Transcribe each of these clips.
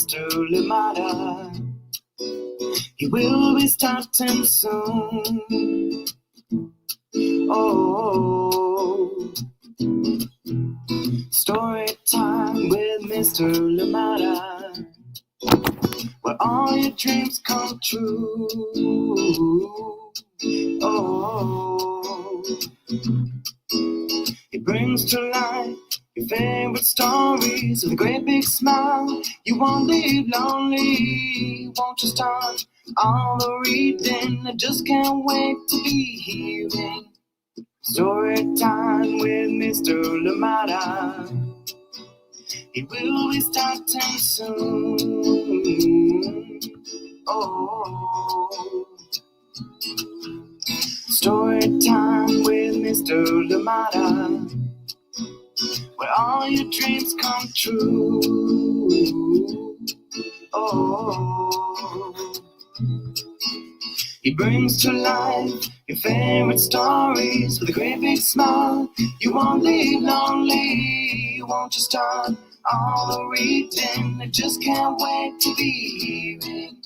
Mr. Limata. He will be starting soon. Oh, story time with Mr. Limata, where all your dreams come true. Oh, he brings to life your favorite stories with a great big smile. You won't leave lonely, won't you start all the reading? I just can't wait to be hearing story time with Mr. Limata. He will be starting soon. Oh, story time with Mr. Limata, where all your dreams come true. Oh, he brings to life your favorite stories with a great big smile. You won't leave lonely, won't you start all the reading? I just can't wait to be hearing.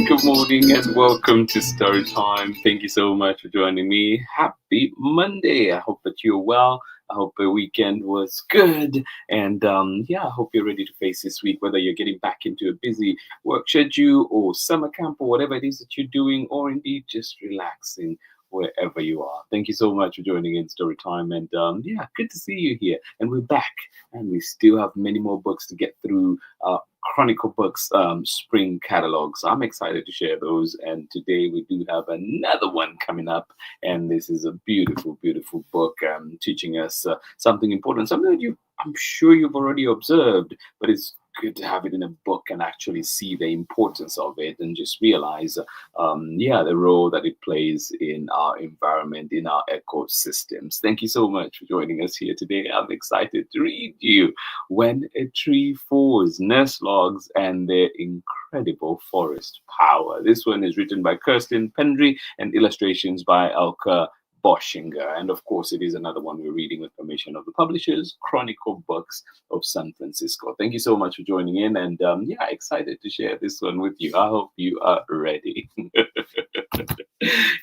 Good morning, and welcome to Story Time. Thank you so much for joining me. Happy Monday. I hope that you're well. I hope the weekend was good. And I hope you're ready to face this week, whether you're getting back into a busy work schedule or summer camp or whatever it is that you're doing, or indeed just relaxing wherever you are. Thank you so much for joining in Story Time. And good to see you here. And we're back, and we still have many more books to get through. Chronicle books, spring catalogs. I'm excited to share those, and today we do have another one coming up, and this is a beautiful, beautiful book teaching us something important, something that I'm sure you've already observed, but it's good to have it in a book and actually see the importance of it and just realize the role that it plays in our environment, in our ecosystems. Thank you so much for joining us here today. I'm excited to read you When a Tree Falls, Nurse Logs and Their Incredible Forest Power. This one is written by KIRSTEN, PENDREIGH, and illustrations by ELKE, BOSCHINGER. And of course, it is another one we're reading with permission of the publishers, Chronicle Books of San Francisco. Thank you so much for joining in, and excited to share this one with you. I hope you are ready.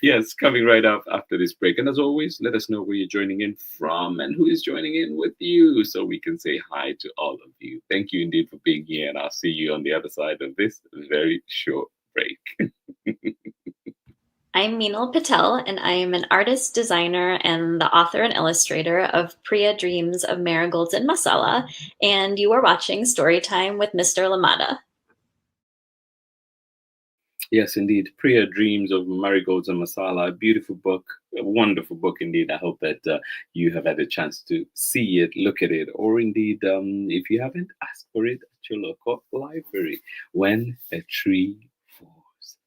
Yes, coming right up after this break. And as always, let us know where you're joining in from and who is joining in with you, so we can say hi to all of you. Thank you indeed for being here, and I'll see you on the other side of this very short break. I'm Meenal Patel, and I am an artist, designer, and the author and illustrator of Priya Dreams of Marigolds and Masala, and you are watching Storytime with Mr. Limata. Yes, indeed. Priya Dreams of Marigolds and Masala, a beautiful book, a wonderful book indeed. I hope that you have had a chance to see it, look at it, or indeed, if you haven't, ask for it at your local library. When a Tree Falls.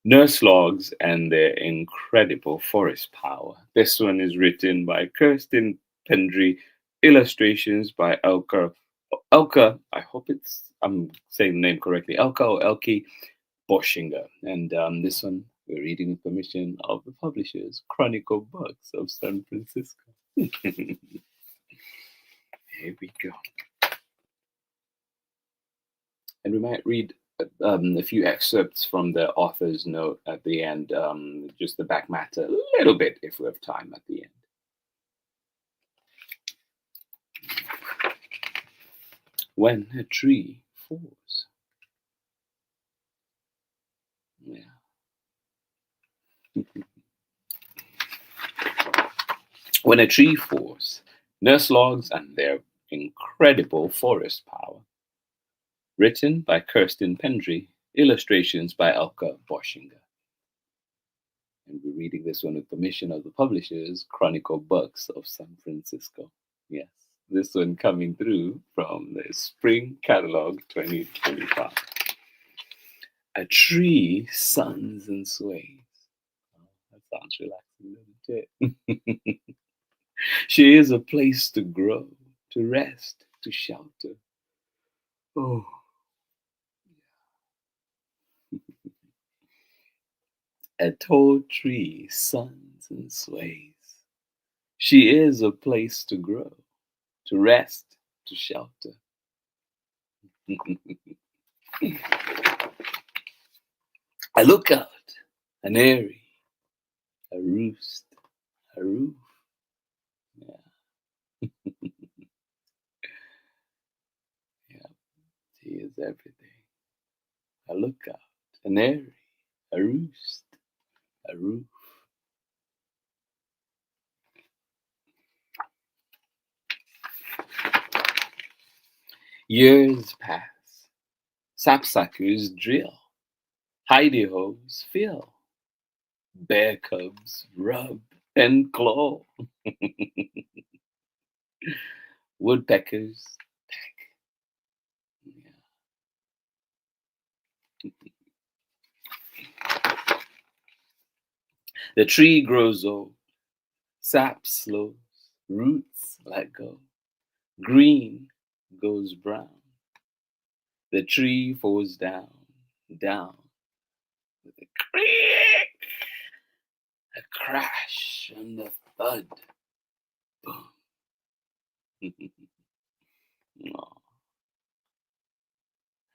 Nurse Logs and Their Incredible Forest Power. This one is written by KIRSTEN, PENDREIGH, illustrations by ELKE, I hope I'm saying the name correctly, ELKE or ELKE, BOSCHINGER. And this one we're reading with permission of the publishers, Chronicle Books of San Francisco. Here we go. And we might read a few excerpts from the author's note at the end, just the back matter a little bit if we have time at the end. When a Tree Falls. Yeah. When a Tree Falls, Nurse Logs and Their Incredible Forest Power. Written by KIRSTEN, PENDREIGH, illustrations by ELKE, BOSCHINGER. And we're reading this one with permission of the publishers, Chronicle Books of San Francisco. Yes, this one coming through from the Spring Catalog 2025. A tree suns and sways. Oh, that sounds relaxing, doesn't it? She is a place to grow, to rest, to shelter. Oh. A tall tree suns and sways. She is a place to grow, to rest, to shelter. I look out, an eyrie, a roost, a roof. Yeah, yeah, she is everything. I look out, an eyrie, a roost, a roof. Years pass, sapsuckers drill, hidey-hoes fill, bear cubs rub and claw, woodpeckers peck. The tree grows old, sap slows, roots let go, green goes brown. The tree falls down, down, with a creak, a crash, and a thud. Boom. Oh,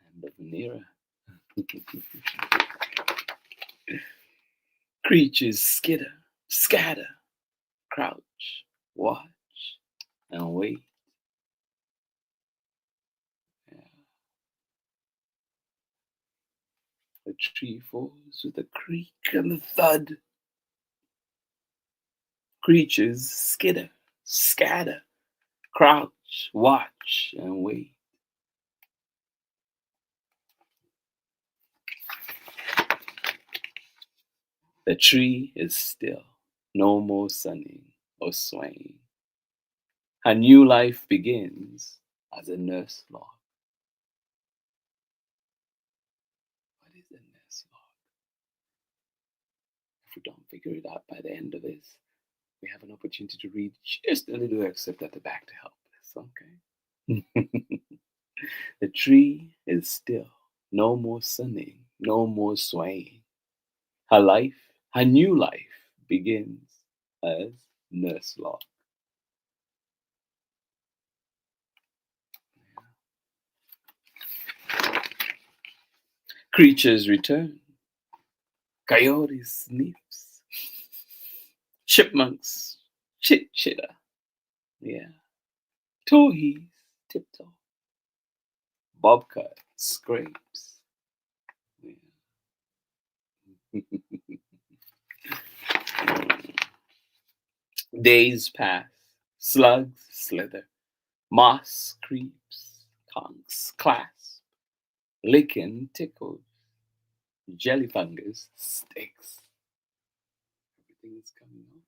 end of an era. Creatures skitter, scatter, crouch, watch, and wait. Yeah. The tree falls with a creak and a thud. Creatures skitter, scatter, crouch, watch, and wait. The tree is still, no more sunning or swaying. Her new life begins as a nurse log. What is a nurse log? If we don't figure it out by the end of this, we have an opportunity to read just a little excerpt at the back to help us, okay? The tree is still, no more sunning, no more swaying. Her life, her new life, begins as nurse log. Creatures return. Coyotes sniffs. Chipmunks chit-chitter. Yeah. Towhees tiptoe. Bobcat scrapes. Yeah. Days pass. Slugs slither. Moss creeps. Conchs clasp. Lichen tickles. Jelly fungus sticks. Everything is coming up.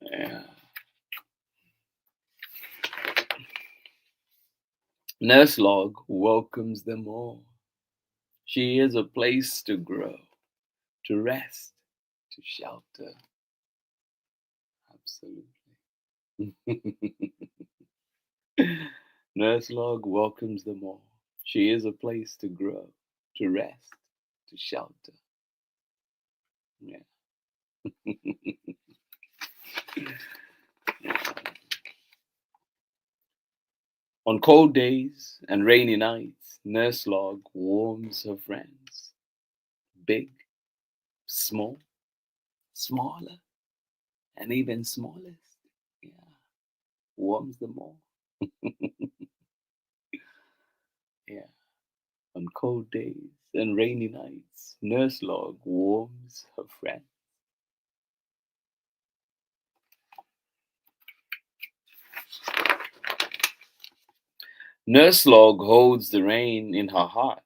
Yeah. Nurse Log welcomes them all. She is a place to grow, to rest, to shelter. Absolutely. Nurse Log welcomes them all. She is a place to grow, to rest, to shelter. Yeah. On cold days and rainy nights, Nurse Log warms her friends. Big, small, smaller, and even smallest. Yeah. Warms them all. Yeah. On cold days and rainy nights, Nurse Log warms her friends. Nurse Log holds the rain in her heart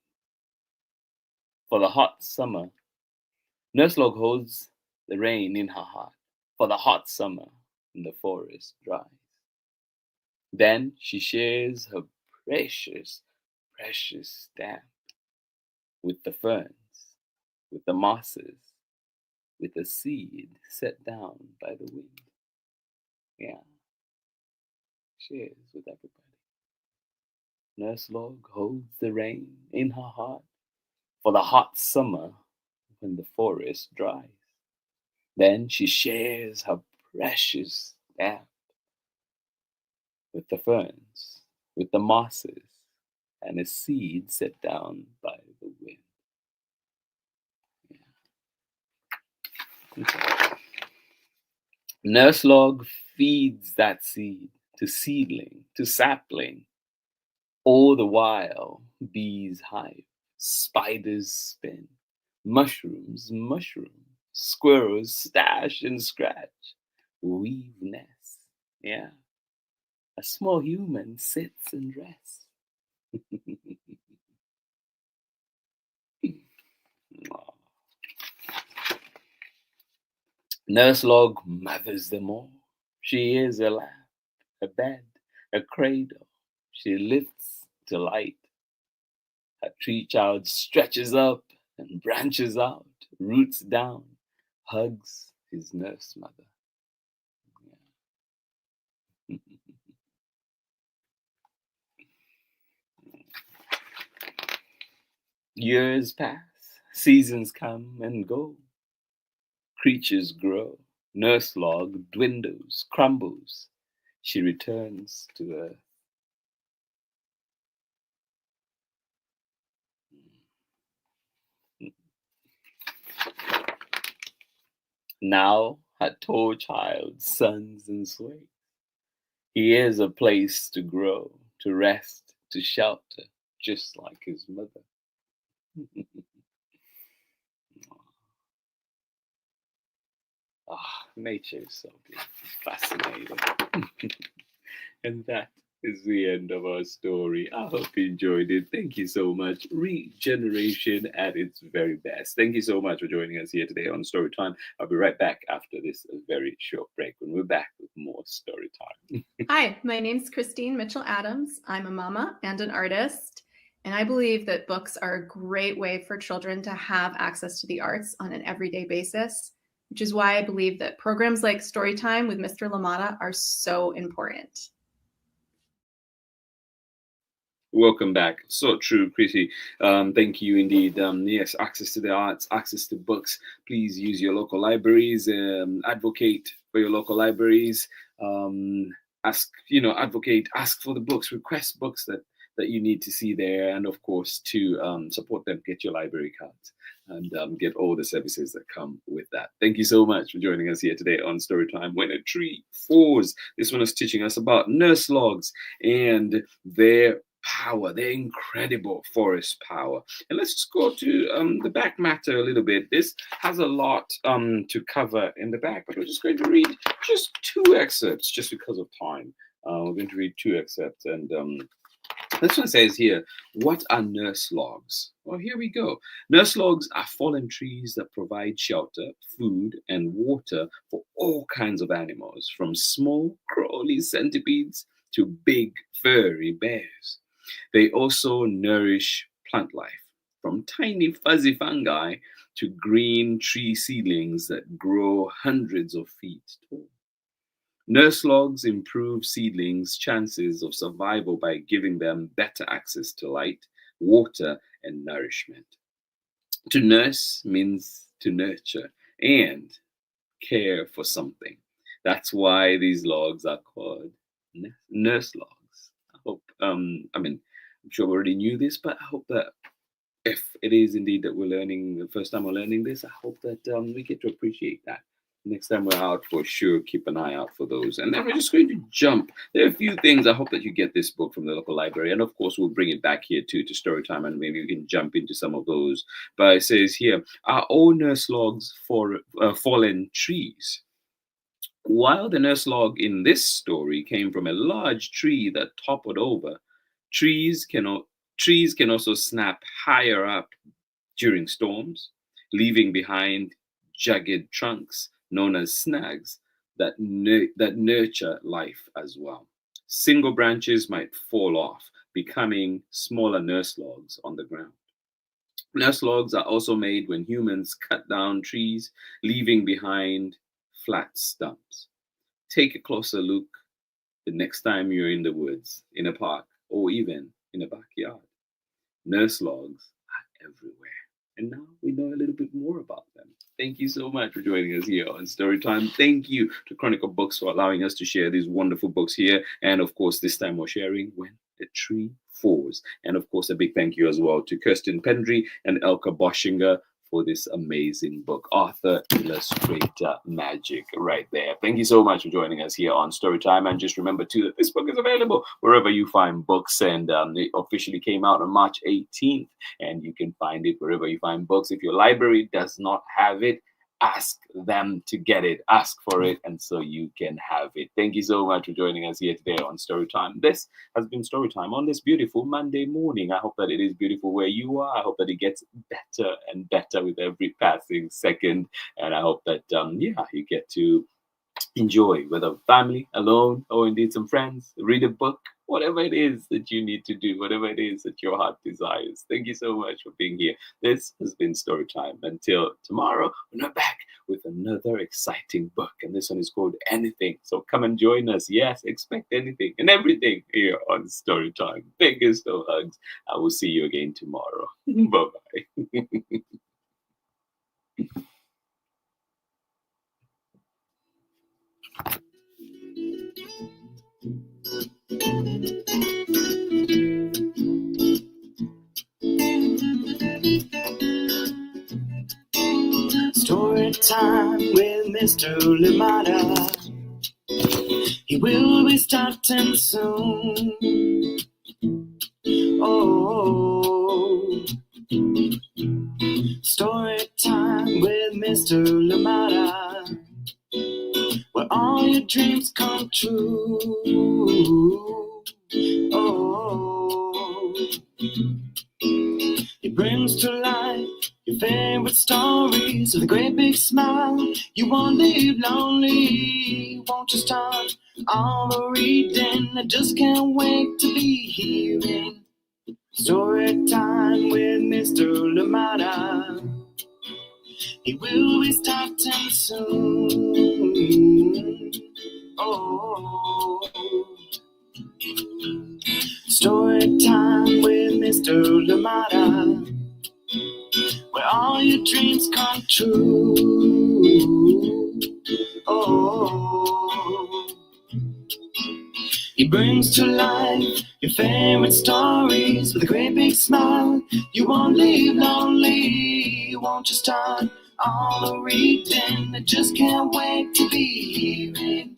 for the hot summer. Nurse Log holds the rain in her heart for the hot summer when the forest dries. Then she shares her precious, precious stamp with the ferns, with the mosses, with the seed set down by the wind. Yeah, shares with everybody. Nurse Log holds the rain in her heart for the hot summer when the forest dries. Then she shares her precious nap with the ferns, with the mosses, and a seed set down by the wind. Nurse log feeds that seed to seedling, to sapling. All the while, bees hive, spiders spin, mushrooms mushroom, squirrels stash and scratch, weave nests. Yeah, a small human sits and rests. Aw. Nurse log mothers them all. She is a lap, a bed, a cradle. She lifts to light. Her tree child stretches up and branches out, roots down, hugs his nurse mother. Yeah. Years pass, seasons come and go. Creatures grow. Nurse log dwindles, crumbles. She returns to earth. Now her tall child suns and sways. He is a place to grow, to rest, to shelter, just like his mother. Nature is so beautiful, fascinating. And that is the end of our story. I hope you enjoyed it. Thank you so much. Regeneration at its very best. Thank you so much for joining us here today on Storytime. I'll be right back after this very short break when we're back with more Storytime. Hi, my name's Christine Mitchell-Adams. I'm a mama and an artist, and I believe that books are a great way for children to have access to the arts on an everyday basis, which is why I believe that programs like Storytime with Mr. Limata are so important. Welcome back. So true, Chrissy. Thank you indeed. Yes, access to the arts, access to books. Please use your local libraries. Advocate for your local libraries. Advocate. Ask for the books. Request books that you need to see there, and of course to support them. Get your library cards and get all the services that come with that. Thank you so much for joining us here today on Storytime. When a Tree Falls. This one is teaching us about nurse logs and their power, their incredible forest power. And let's just go to the back matter a little bit. This has a lot to cover in the back, but we're just going to read just 2 excerpts just because of time. We're going to read 2 excerpts, and this one says here, what are nurse logs? Well, here we go. Nurse logs are fallen trees that provide shelter, food, and water for all kinds of animals, from small crawly centipedes to big furry bears. They also nourish plant life, from tiny fuzzy fungi to green tree seedlings that grow hundreds of feet tall. Nurse logs improve seedlings' chances of survival by giving them better access to light, water, and nourishment. To nurse means to nurture and care for something. That's why these logs are called nurse logs. I hope, I'm sure we already knew this, but I hope that if it is indeed that we're learning, the first time we're learning this, I hope that we get to appreciate that. Next time we're out, for sure, keep an eye out for those. And then we're just going to jump. There are a few things. I hope that you get this book from the local library. And of course, we'll bring it back here too to Storytime, and maybe we can jump into some of those. But it says here, are all nurse logs for fallen trees? While the nurse log in this story came from a large tree that toppled over, trees can also snap higher up during storms, leaving behind jagged trunks known as snags that nurture life as well. Single branches might fall off, becoming smaller nurse logs on the ground. Nurse logs are also made when humans cut down trees, leaving behind flat stumps. Take a closer look the next time you're in the woods, in a park, or even in a backyard. Nurse logs are everywhere. And now we know a little bit more about them. Thank you so much for joining us here on Storytime. Thank you to Chronicle Books for allowing us to share these wonderful books here. And of course, this time we're sharing When the Tree Falls. And of course, a big thank you as well to KIRSTEN Pendrey and ELKE BOSCHINGER for this amazing book. Author, illustrator, magic right there. Thank you so much for joining us here on Storytime. And just remember too that this book is available wherever you find books, and it officially came out on March 18th, and you can find it wherever you find books. If your library does not have it, ask them to get it, ask for it, and so you can have it. Thank you so much for joining us here today on Storytime. This has been Storytime on this beautiful Monday morning. I hope that it is beautiful where you are. I hope that it gets better and better with every passing second, and I hope that you get to enjoy, whether family, alone, or indeed some friends, read a book, whatever it is that you need to do, whatever it is that your heart desires. Thank you so much for being here. This has been Storytime. Until tomorrow, we're not back with another exciting book, and this one is called Anything. So come and join us. Yes, expect anything and everything here on Storytime. Biggest of hugs. I will see you again tomorrow. Bye-bye. Story time with Mr. Limata. He will be starting soon. Oh, story time with Mr. Limata, where all your dreams come true. Oh, he brings to life your favorite stories with a great big smile. You won't live lonely, won't you start all the reading? I just can't wait to be hearing story time with Mr. Limata. He will be starting soon. Oh, story time with Mr. Limata, where all your dreams come true. Oh, he brings to life your favorite stories with a great big smile. You won't live lonely, won't you start all the reading? I just can't wait to be hearing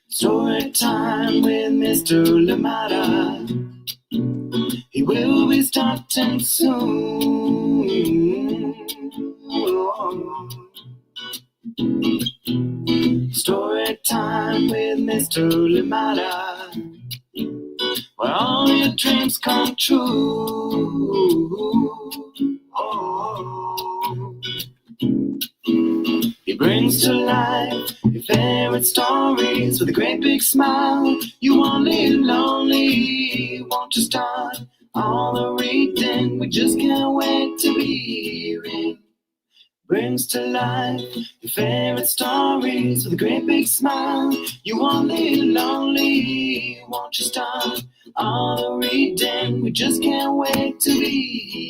story time with Mr. Limata. He will be starting soon. Oh, story time with Mr. Limata, where all your dreams come true. Oh, he brings to life your favorite stories with a great big smile. You won't live lonely, won't you start all the reading? We just can't wait to be hearing. Brings to life your favorite stories with a great big smile. You won't live lonely, won't you start all the reading? We just can't wait to be